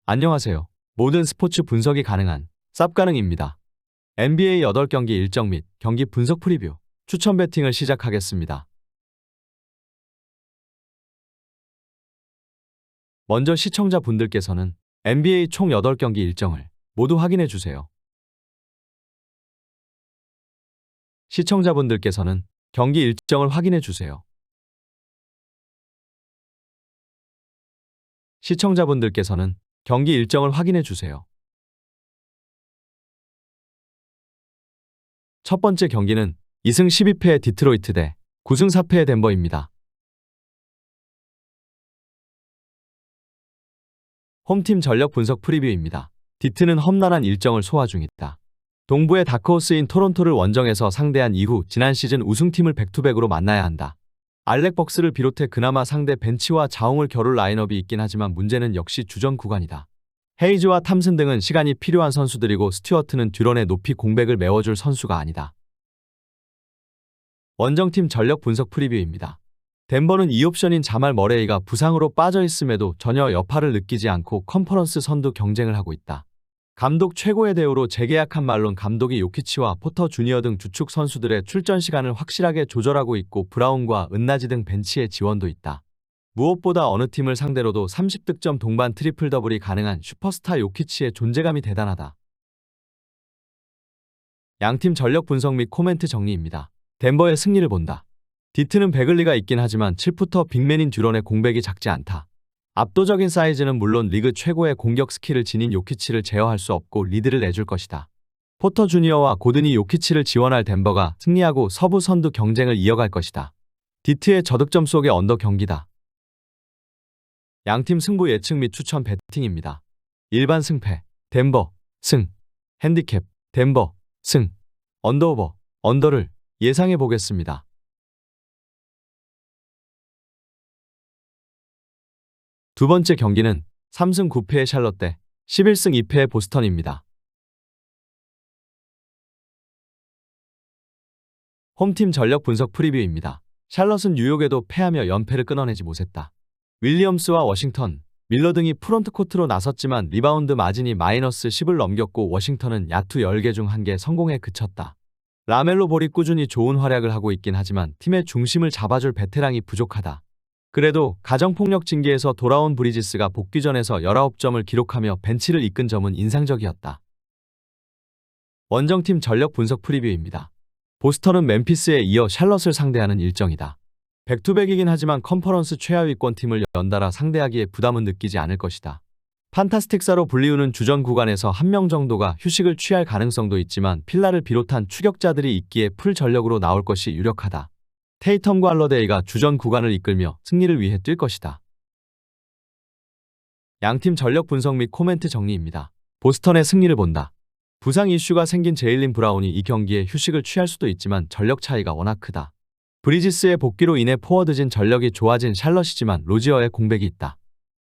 안녕하세요. 모든 스포츠 분석이 가능한 쌉가능입니다. NBA 8경기 일정 및 경기 분석 프리뷰 추천 배팅을 시작하겠습니다. 먼저 시청자분들께서는 NBA 총 8경기 일정을 모두 확인해 주세요. 시청자분들께서는 경기 일정을 확인해 주세요. 시청자분들께서는 경기 일정을 확인해 주세요. 첫 번째 경기는 2승 12패의 디트로이트 대 9승 4패의 덴버입니다. 홈팀 전력 분석 프리뷰입니다. 디트는 험난한 일정을 소화 중이다. 동부의 다크호스인 토론토를 원정에서 상대한 이후 지난 시즌 우승팀을 백투백으로 만나야 한다. 알렉 벅스를 비롯해 그나마 상대 벤치와 자웅을 겨룰 라인업이 있긴 하지만 문제는 역시 주전 구간이다. 헤이즈와 탐슨 등은 시간이 필요한 선수들이고 스튜어트는 듀런의 높이 공백을 메워줄 선수가 아니다. 원정팀 전력 분석 프리뷰입니다. 덴버는 2옵션인 자말 머레이가 부상으로 빠져있음에도 전혀 여파를 느끼지 않고 컨퍼런스 선두 경쟁을 하고 있다. 감독 최고의 대우로 재계약한 말론 감독이 요키치와 포터 주니어 등 주축 선수들의 출전 시간을 확실하게 조절하고 있고 브라운과 은나지 등 벤치의 지원도 있다. 무엇보다 어느 팀을 상대로도 30득점 동반 트리플 더블이 가능한 슈퍼스타 요키치의 존재감이 대단하다. 양팀 전력 분석 및 코멘트 정리입니다. 덴버의 승리를 본다. 디트는 베글리가 있긴 하지만 7푸터 빅맨인 듀런의 공백이 작지 않다. 압도적인 사이즈는 물론 리그 최고의 공격 스킬을 지닌 요키치를 제어할 수 없고 리드를 내줄 것이다. 포터 주니어와 고든이 요키치를 지원할 덴버가 승리하고 서부 선두 경쟁을 이어갈 것이다. 디트의 저득점 속의 언더 경기다. 양팀 승부 예측 및 추천 배팅입니다. 일반 승패, 덴버, 승, 핸디캡, 덴버, 승, 언더오버, 언더를 예상해 보겠습니다. 두 번째 경기는 3승 9패의 샬럿 대 11승 2패의 보스턴입니다. 홈팀 전력 분석 프리뷰입니다. 샬럿은 뉴욕에도 패하며 연패를 끊어내지 못했다. 윌리엄스와 워싱턴, 밀러 등이 프론트코트로 나섰지만 리바운드 마진이 마이너스 10을 넘겼고 워싱턴은 야투 10개 중 1개 성공에 그쳤다. 라멜로 볼이 꾸준히 좋은 활약을 하고 있긴 하지만 팀의 중심을 잡아줄 베테랑이 부족하다. 그래도 가정폭력 징계에서 돌아온 브리지스가 복귀전에서 19점을 기록하며 벤치를 이끈 점은 인상적이었다. 원정팀 전력 분석 프리뷰입니다. 보스턴은 멤피스에 이어 샬럿을 상대하는 일정이다. 백투백이긴 하지만 컨퍼런스 최하위권 팀을 연달아 상대하기에 부담은 느끼지 않을 것이다. 판타스틱사로 불리우는 주전 구간에서 한 명 정도가 휴식을 취할 가능성도 있지만 필라를 비롯한 추격자들이 있기에 풀 전력으로 나올 것이 유력하다. 테이텀과 할러데이가 주전 구간을 이끌며 승리를 위해 뛸 것이다. 양팀 전력 분석 및 코멘트 정리입니다. 보스턴의 승리를 본다. 부상 이슈가 생긴 제일린 브라운이 이 경기에 휴식을 취할 수도 있지만 전력 차이가 워낙 크다. 브리지스의 복귀로 인해 포워드진 전력이 좋아진 샬럿이지만 로지어의 공백이 있다.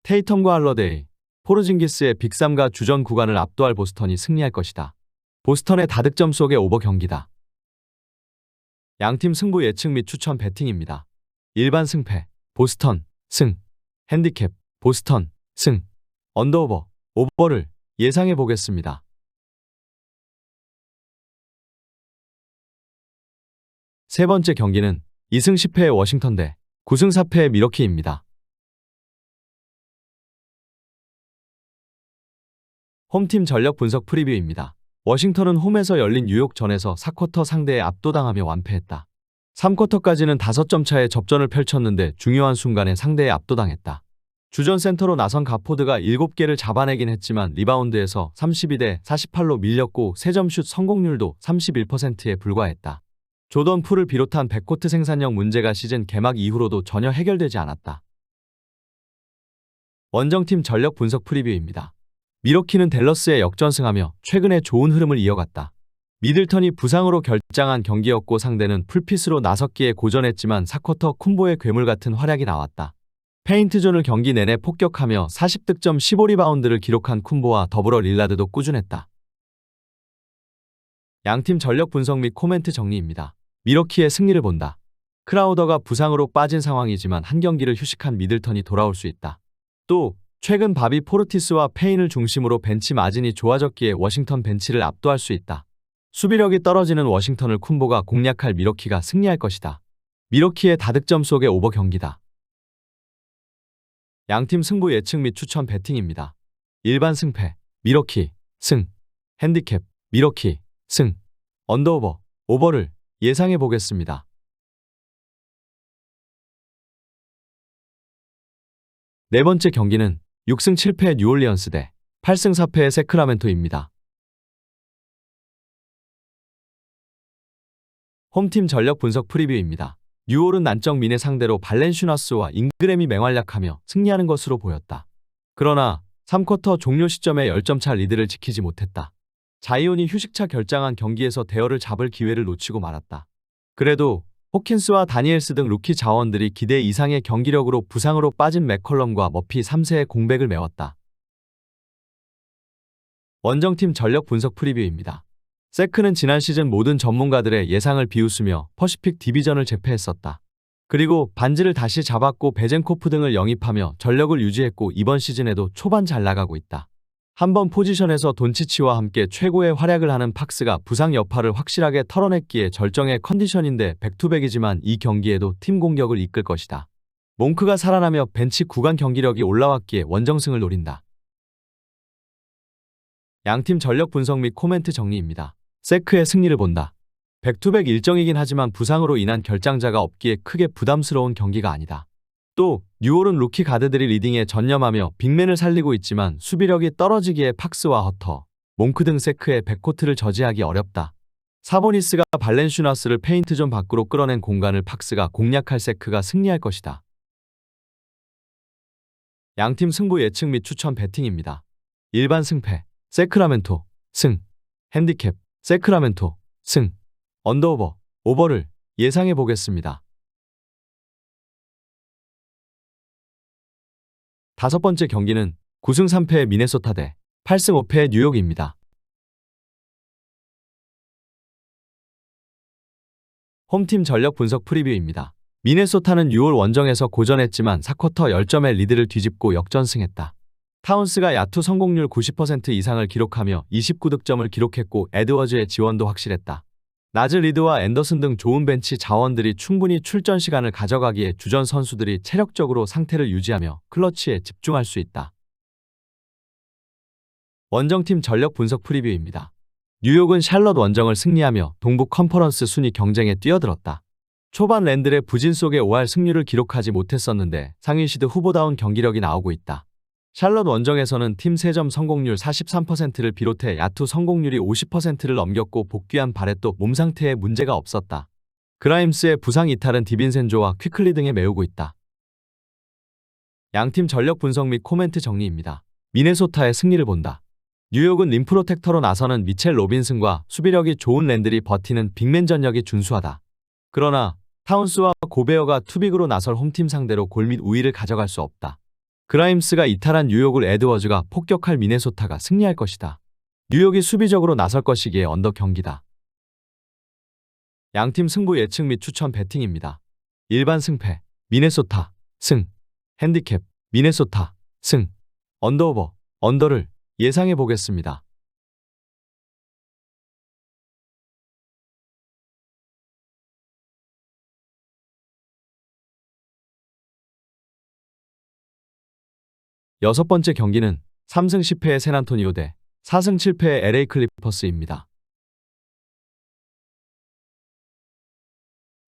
테이텀과 할러데이, 포르징기스의 빅3가 주전 구간을 압도할 보스턴이 승리할 것이다. 보스턴의 다득점 속의 오버 경기다. 양팀 승부 예측 및 추천 배팅입니다. 일반 승패, 보스턴, 승, 핸디캡, 보스턴, 승, 언더오버, 오버를 예상해 보겠습니다. 세 번째 경기는 2승 10패의 워싱턴 대 9승 4패의 미러키입니다. 홈팀 전력 분석 프리뷰입니다. 워싱턴은 홈에서 열린 뉴욕전에서 4쿼터 상대에 압도당하며 완패했다. 3쿼터까지는 5점 차의 접전을 펼쳤는데 중요한 순간에 상대에 압도당했다. 주전 센터로 나선 가포드가 7개를 잡아내긴 했지만 리바운드에서 32대 48로 밀렸고 3점슛 성공률도 31%에 불과했다. 조던 풀을 비롯한 백코트 생산력 문제가 시즌 개막 이후로도 전혀 해결되지 않았다. 원정팀 전력 분석 프리뷰입니다. 미러키는 댈러스에 역전승하며 최근에 좋은 흐름을 이어갔다. 미들턴이 부상으로 결장한 경기였고 상대는 풀핏으로 나섰기에 고전했지만 4쿼터 쿤보의 괴물 같은 활약이 나왔다. 페인트존을 경기 내내 폭격하며 40득점 15리바운드를 기록한 쿤보와 더불어 릴라드도 꾸준했다. 양팀 전력 분석 및 코멘트 정리입니다. 미러키의 승리를 본다. 크라우더가 부상으로 빠진 상황이지만 한 경기를 휴식한 미들턴이 돌아올 수 있다. 또 최근 바비 포르티스와 페인을 중심으로 벤치 마진이 좋아졌기에 워싱턴 벤치를 압도할 수 있다. 수비력이 떨어지는 워싱턴을 쿤보가 공략할 미러키가 승리할 것이다. 미러키의 다득점 속의 오버 경기다. 양팀 승부 예측 및 추천 배팅입니다. 일반 승패, 미러키, 승, 핸디캡, 미러키, 승, 언더오버, 오버를 예상해 보겠습니다. 네 번째 경기는 6승 7패의 뉴올리언스 대 8승 4패의 세크라멘토입니다. 홈팀 전력 분석 프리뷰입니다. 뉴올은 난적 민의 상대로 발렌슈나스와 잉그램이 맹활약하며 승리하는 것으로 보였다. 그러나 3쿼터 종료 시점에 10점 차 리드를 지키지 못했다. 자이온이 휴식차 결장한 경기에서 대어를 잡을 기회를 놓치고 말았다. 그래도 호킨스와 다니엘스 등 루키 자원들이 기대 이상의 경기력으로 부상으로 빠진 맥컬럼과 머피 3세의 공백을 메웠다. 원정팀 전력 분석 프리뷰입니다. 세크는 지난 시즌 모든 전문가들의 예상을 비웃으며 퍼시픽 디비전을 제패했었다. 그리고 반지를 다시 잡았고 베젠코프 등을 영입하며 전력을 유지했고 이번 시즌에도 초반 잘 나가고 있다. 한번 포지션에서 돈치치와 함께 최고의 활약을 하는 팍스가 부상 여파를 확실하게 털어냈기에 절정의 컨디션인데 백투백이지만 이 경기에도 팀 공격을 이끌 것이다. 몽크가 살아나며 벤치 구간 경기력이 올라왔기에 원정승을 노린다. 양팀 전력 분석 및 코멘트 정리입니다. 세크의 승리를 본다. 백투백 일정이긴 하지만 부상으로 인한 결장자가 없기에 크게 부담스러운 경기가 아니다. 또 뉴올은 루키 가드들이 리딩에 전념하며 빅맨을 살리고 있지만 수비력이 떨어지기에 팍스와 허터, 몽크 등 세크의 백코트를 저지하기 어렵다. 사보니스가 발렌슈나스를 페인트존 밖으로 끌어낸 공간을 팍스가 공략할 세크가 승리할 것이다. 양팀 승부 예측 및 추천 배팅입니다. 일반 승패, 세크라멘토, 승, 핸디캡, 세크라멘토, 승, 언더오버, 오버를 예상해 보겠습니다. 다섯 번째 경기는 9승 3패의 미네소타 대 8승 5패의 뉴욕입니다. 홈팀 전력 분석 프리뷰입니다. 미네소타는 6월 원정에서 고전했지만 4쿼터 10점의 리드를 뒤집고 역전승했다. 타운스가 야투 성공률 90% 이상을 기록하며 29득점을 기록했고 에드워즈의 지원도 확실했다. 나즈 리드와 앤더슨 등 좋은 벤치 자원들이 충분히 출전 시간을 가져가기에 주전 선수들이 체력적으로 상태를 유지하며 클러치에 집중할 수 있다. 원정팀 전력 분석 프리뷰입니다. 뉴욕은 샬럿 원정을 승리하며 동부 컨퍼런스 순위 경쟁에 뛰어들었다. 초반 랜들의 부진 속에 5할 승률을 기록하지 못했었는데 상위 시드 후보다운 경기력이 나오고 있다. 샬럿 원정에서는 팀 3점 성공률 43%를 비롯해 야투 성공률이 50%를 넘겼고 복귀한 바렛도 몸 상태에 문제가 없었다. 그라임스의 부상 이탈은 디빈센조와 퀴클리 등에 메우고 있다. 양팀 전력 분석 및 코멘트 정리입니다. 미네소타의 승리를 본다. 뉴욕은 림 프로텍터로 나서는 미첼 로빈슨과 수비력이 좋은 랜들이 버티는 빅맨 전력이 준수하다. 그러나 타운스와 고베어가 투빅으로 나설 홈팀 상대로 골 및 우위를 가져갈 수 없다. 그라임스가 이탈한 뉴욕을 에드워즈가 폭격할 미네소타가 승리할 것이다. 뉴욕이 수비적으로 나설 것이기에 언더 경기다. 양팀 승부 예측 및 추천 배팅입니다. 일반 승패, 미네소타, 승, 핸디캡, 미네소타, 승, 언더오버, 언더를 예상해 보겠습니다. 여섯 번째 경기는 3승 10패의 샌안토니오 대 4승 7패의 LA 클리퍼스입니다.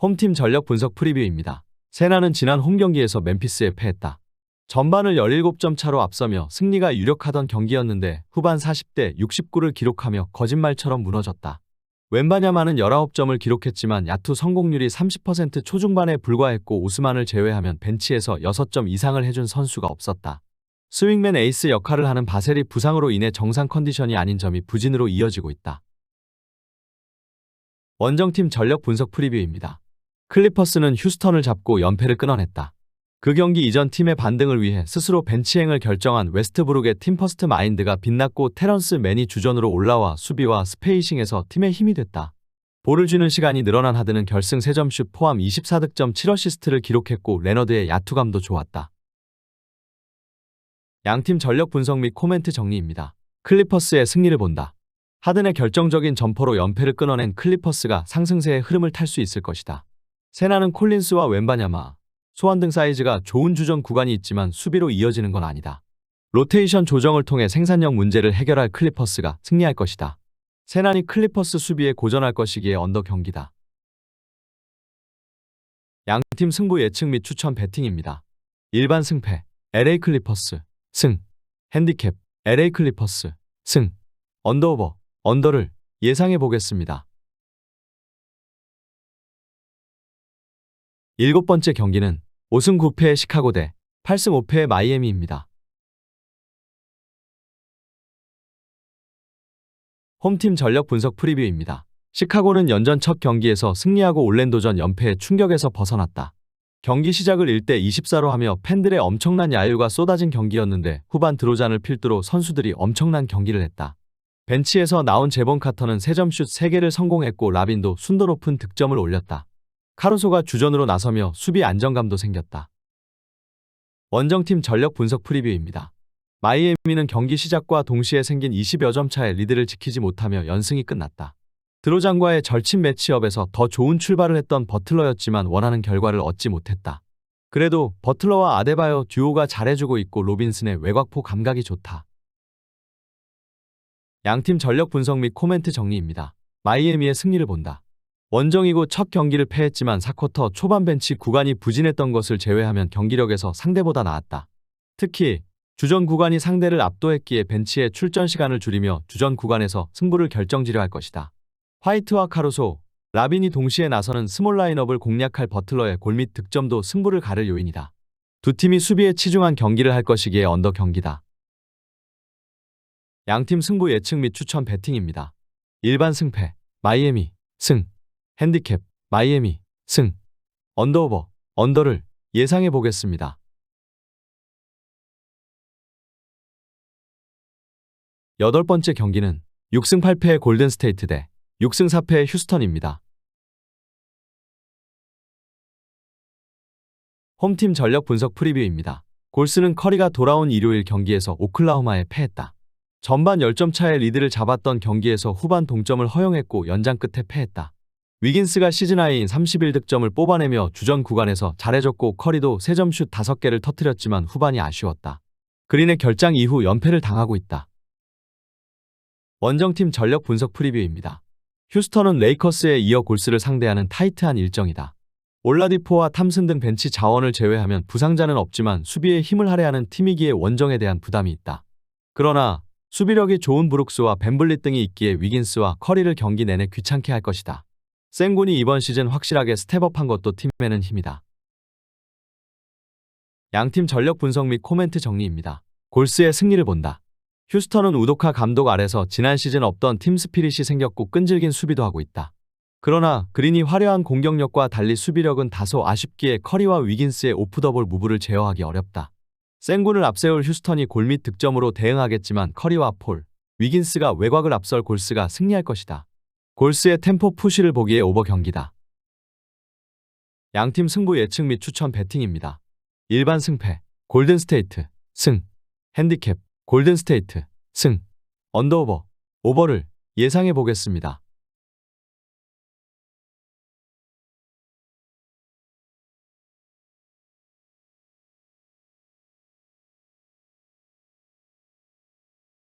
홈팀 전력 분석 프리뷰입니다. 샌안은 지난 홈경기에서 멤피스에 패했다. 전반을 17점 차로 앞서며 승리가 유력하던 경기였는데 후반 40대 69를 기록하며 거짓말처럼 무너졌다. 웬바냐마는 19점을 기록했지만 야투 성공률이 30% 초중반에 불과했고 오스만을 제외하면 벤치에서 6점 이상을 해준 선수가 없었다. 스윙맨 에이스 역할을 하는 바셀이 부상으로 인해 정상 컨디션이 아닌 점이 부진으로 이어지고 있다. 원정팀 전력 분석 프리뷰입니다. 클리퍼스는 휴스턴을 잡고 연패를 끊어냈다. 그 경기 이전 팀의 반등을 위해 스스로 벤치행을 결정한 웨스트브룩의 팀퍼스트 마인드가 빛났고 테런스 맨이 주전으로 올라와 수비와 스페이싱에서 팀의 힘이 됐다. 볼을 쥐는 시간이 늘어난 하드는 결승 3점슛 포함 24득점 7어시스트를 기록했고 레너드의 야투감도 좋았다. 양팀 전력 분석 및 코멘트 정리입니다. 클리퍼스의 승리를 본다. 하든의 결정적인 점퍼로 연패를 끊어낸 클리퍼스가 상승세의 흐름을 탈 수 있을 것이다. 세나는 콜린스와 웬바냐마, 소환 등 사이즈가 좋은 주전 구간이 있지만 수비로 이어지는 건 아니다. 로테이션 조정을 통해 생산력 문제를 해결할 클리퍼스가 승리할 것이다. 세난이 클리퍼스 수비에 고전할 것이기에 언더 경기다. 양팀 승부 예측 및 추천 배팅입니다. 일반 승패 LA 클리퍼스 승, 핸디캡 LA 클리퍼스 승, 언더오버 언더를 예상해 보겠습니다. 7번째 경기는 5승 9패의 시카고 대 8승 5패의 마이애미입니다. 홈팀 전력 분석 프리뷰입니다. 시카고는 연전 첫 경기에서 승리하고 올랜도전 연패의 충격에서 벗어났다. 경기 시작을 1대 24로 하며 팬들의 엄청난 야유가 쏟아진 경기였는데 후반 드로잔을 필두로 선수들이 엄청난 경기를 했다. 벤치에서 나온 제본 카터는 3점슛 3개를 성공했고 라빈도 순도 높은 득점을 올렸다. 카루소가 주전으로 나서며 수비 안정감도 생겼다. 원정팀 전력 분석 프리뷰입니다. 마이애미는 경기 시작과 동시에 생긴 20여 점 차의 리드를 지키지 못하며 연승이 끝났다. 드로잔과의 절친 매치업에서 더 좋은 출발을 했던 버틀러였지만 원하는 결과를 얻지 못했다. 그래도 버틀러와 아데바요 듀오가 잘해주고 있고 로빈슨의 외곽포 감각이 좋다. 양팀 전력 분석 및 코멘트 정리입니다. 마이애미의 승리를 본다. 원정이고 첫 경기를 패했지만 4쿼터 초반 벤치 구간이 부진했던 것을 제외하면 경기력에서 상대보다 나았다. 특히 주전 구간이 상대를 압도했기에 벤치의 출전 시간을 줄이며 주전 구간에서 승부를 결정지려 할 것이다. 화이트와 카루소, 라빈이 동시에 나서는 스몰 라인업을 공략할 버틀러의 골 및 득점도 승부를 가를 요인이다. 두 팀이 수비에 치중한 경기를 할 것이기에 언더 경기다. 양팀 승부 예측 및 추천 배팅입니다. 일반 승패 마이애미 승, 핸디캡 마이애미 승, 언더오버 언더를 예상해 보겠습니다. 8번째 경기는 6승 8패의 골든스테이트 대 6승 4패의 휴스턴입니다. 홈팀 전력 분석 프리뷰입니다. 골스는 커리가 돌아온 일요일 경기에서 오클라호마에 패했다. 전반 10점 차의 리드를 잡았던 경기에서 후반 동점을 허용했고 연장 끝에 패했다. 위긴스가 시즌 하이인 31득점을 뽑아내며 주전 구간에서 잘해줬고 커리도 3점슛 5개를 터뜨렸지만 후반이 아쉬웠다. 그린의 결장 이후 연패를 당하고 있다. 원정팀 전력 분석 프리뷰입니다. 휴스턴은 레이커스에 이어 골스를 상대하는 타이트한 일정이다. 올라디포와 탐슨 등 벤치 자원을 제외하면 부상자는 없지만 수비에 힘을 할애하는 팀이기에 원정에 대한 부담이 있다. 그러나 수비력이 좋은 브룩스와 벤블릿 등이 있기에 위긴스와 커리를 경기 내내 귀찮게 할 것이다. 생군이 이번 시즌 확실하게 스텝업한 것도 팀에는 힘이다. 양팀 전력 분석 및 코멘트 정리입니다. 골스의 승리를 본다. 휴스턴은 우도카 감독 아래서 지난 시즌 없던 팀 스피릿이 생겼고 끈질긴 수비도 하고 있다. 그러나 그린이 화려한 공격력과 달리 수비력은 다소 아쉽기에 커리와 위긴스의 오프더볼 무브를 제어하기 어렵다. 생군을 앞세울 휴스턴이 골 및 득점으로 대응하겠지만 커리와 폴, 위긴스가 외곽을 앞설 골스가 승리할 것이다. 골스의 템포 푸시를 보기에 오버 경기다. 양팀 승부 예측 및 추천 배팅입니다. 일반 승패 골든스테이트 승, 핸디캡 골든스테이트 승, 언더오버 오버를 예상해 보겠습니다.